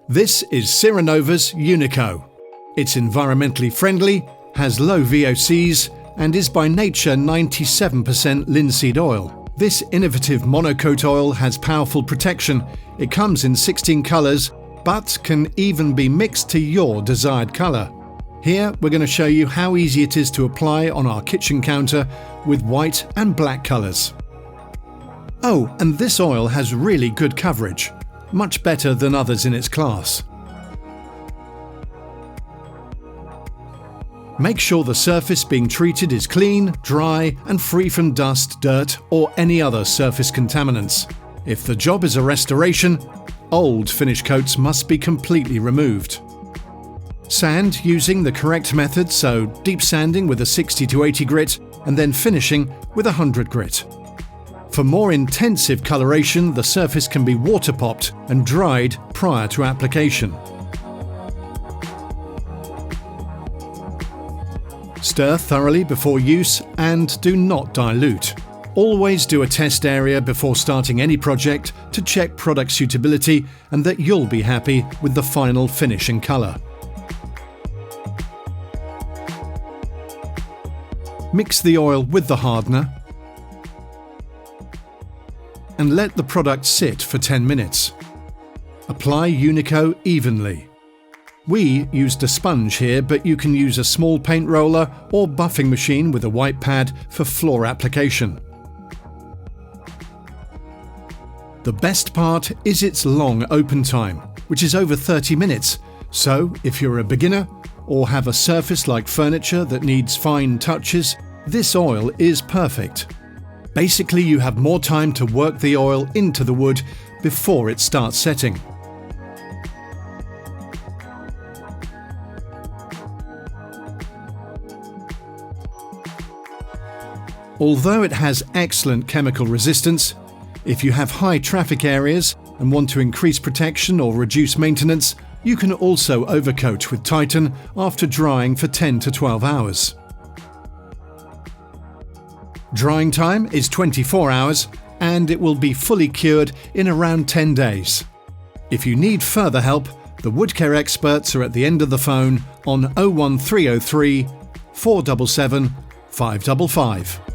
This is Ciranova's Un1co. It's environmentally friendly, has low VOCs, and is by nature 97% linseed oil. This innovative monocoat oil has powerful protection. It comes in 16 colours, but can even be mixed to your desired colour. Here we're going to show you how easy it is to apply on our kitchen counter with white and black colours. Oh, and this oil has really good coverage, much better than others in its class. Make sure the surface being treated is clean, dry and free from dust, dirt or any other surface contaminants. If the job is a restoration, old finish coats must be completely removed. Sand using the correct method, so deep sanding with a 60 to 80 grit and then finishing with a 100 grit. For more intensive coloration, the surface can be water popped and dried prior to application. Stir thoroughly before use and do not dilute. Always do a test area before starting any project to check product suitability and that you'll be happy with the final finish and colour. Mix the oil with the hardener and let the product sit for 10 minutes. Apply Un1co evenly. We used a sponge here, but you can use a small paint roller or buffing machine with a white pad for floor application. The best part is its long open time, which is over 30 minutes. So if you're a beginner or have a surface like furniture that needs fine touches, this oil is perfect. Basically, you have more time to work the oil into the wood before it starts setting. Although it has excellent chemical resistance, if you have high traffic areas and want to increase protection or reduce maintenance, you can also overcoat with Titan after drying for 10 to 12 hours. Drying time is 24 hours and it will be fully cured in around 10 days. If you need further help, the wood care experts are at the end of the phone on 01303 477 555.